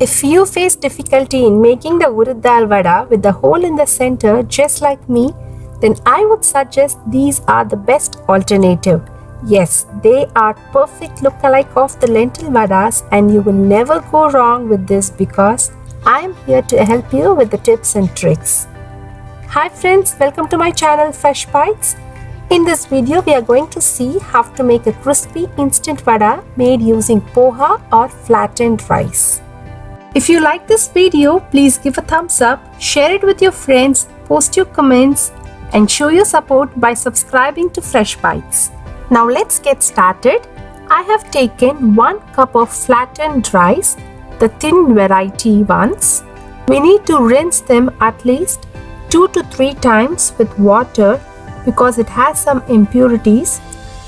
If you face difficulty in making the urad dal vada with the hole in the center just like me, then I would suggest these are the best alternative. Yes, they are perfect look-alike of the lentil vadas and you will never go wrong with this because I am here to help you with the tips and tricks. Hi friends, welcome to my channel Fresh Bites. In this video, we are going to see how to make a crispy instant vada made using poha or flattened rice. If you like this video, please give a thumbs up, share it with your friends, post your comments and show your support by subscribing to Fresh Bites. Now let's get started. I have taken 1 cup of flattened rice, the thin variety ones. We need to rinse them at least 2 to 3 times with water because it has some impurities.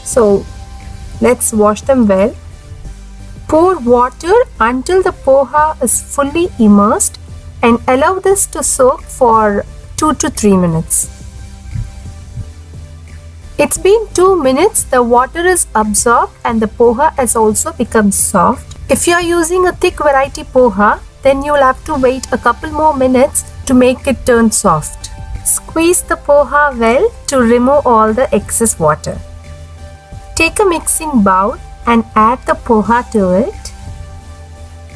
So let's wash them well. Pour water until the poha is fully immersed and allow this to soak for 2 to 3 minutes. It's been 2 minutes, the water is absorbed and the poha has also become soft. If you are using a thick variety poha, then you will have to wait a couple more minutes to make it turn soft. Squeeze the poha well to remove all the excess water. Take a mixing bowl and add the poha to it.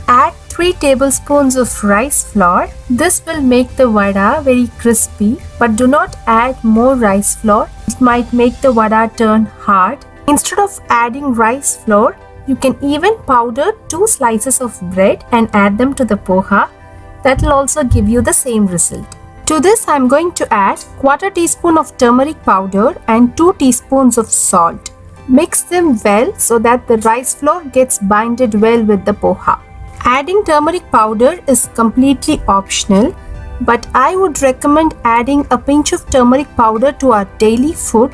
Add 3 tablespoons of rice flour. This will make the vada very crispy, but do not add more rice flour. It might make the vada turn hard. Instead of adding rice flour, you can even powder 2 slices of bread and add them to the poha. That will also give you the same result. To this, I am going to add 1/4 teaspoon of turmeric powder and 2 teaspoons of salt. Mix them well so that the rice flour gets binded well with the poha. Adding turmeric powder is completely optional, but I would recommend adding a pinch of turmeric powder to our daily food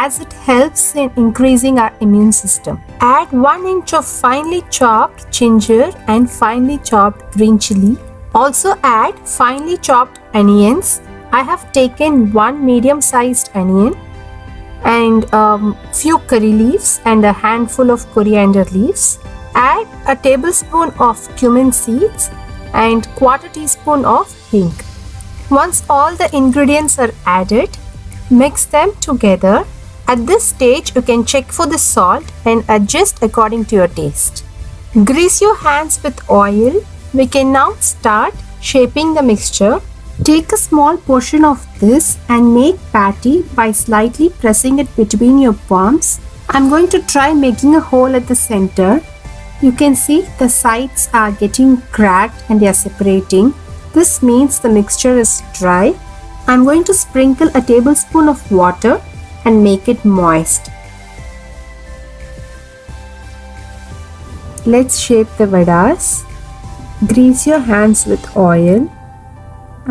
as it helps in increasing our immune system. Add 1 inch of finely chopped ginger and finely chopped green chili. Also add finely chopped onions. I have taken 1 medium-sized onion and few curry leaves and a handful of coriander leaves. Add a tablespoon of cumin seeds and 1/4 teaspoon of hing. Once all the ingredients are added, mix them together. At this stage, you can check for the salt and adjust according to your taste. Grease your hands with oil. We can now start shaping the mixture. Take a small portion of this and make patty by slightly pressing it between your palms. I'm going to try making a hole at the center. You can see the sides are getting cracked and they are separating. This means the mixture is dry. I'm going to sprinkle a tablespoon of water and make it moist. Let's shape the vadas. Grease your hands with oil.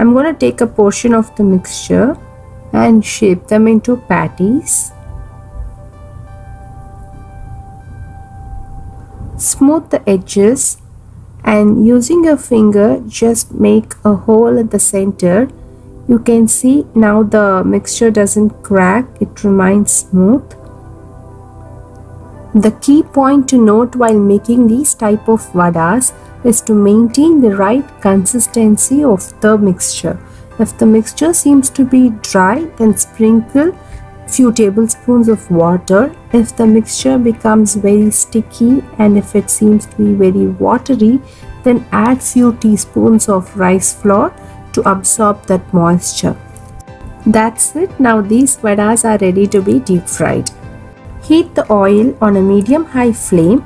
I'm going to take a portion of the mixture and shape them into patties. Smooth the edges and using your finger just make a hole at the center. You can see now the mixture doesn't crack, it remains smooth. The key point to note while making these type of vadas is to maintain the right consistency of the mixture. If the mixture seems to be dry, then sprinkle few tablespoons of water. If the mixture becomes very sticky and if it seems to be very watery, then add few teaspoons of rice flour to absorb that moisture. That's it. Now these vadas are ready to be deep fried. Heat the oil on a medium-high flame.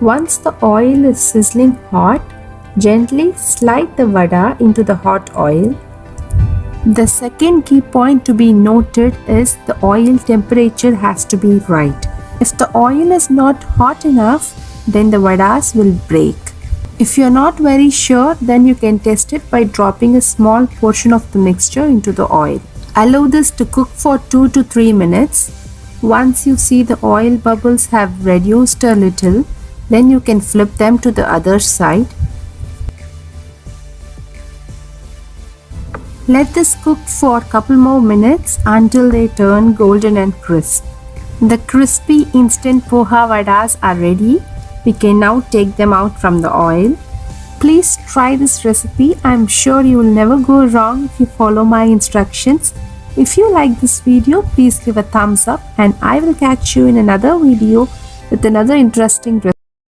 Once the oil is sizzling hot, gently slide the vada into the hot oil. The second key point to be noted is the oil temperature has to be right. If the oil is not hot enough, then the vadas will break. If you're not very sure, then you can test it by dropping a small portion of the mixture into the oil. Allow this to cook for 2 to 3 minutes. Once you see the oil bubbles have reduced a little, then you can flip them to the other side. Let this cook for a couple more minutes until they turn golden and crisp. The crispy instant poha vadas are ready. We can now take them out from the oil. Please try this recipe. I'm sure you will never go wrong if you follow my instructions. If you like this video, please give a thumbs up, and I will catch you in another video with another interesting recipe.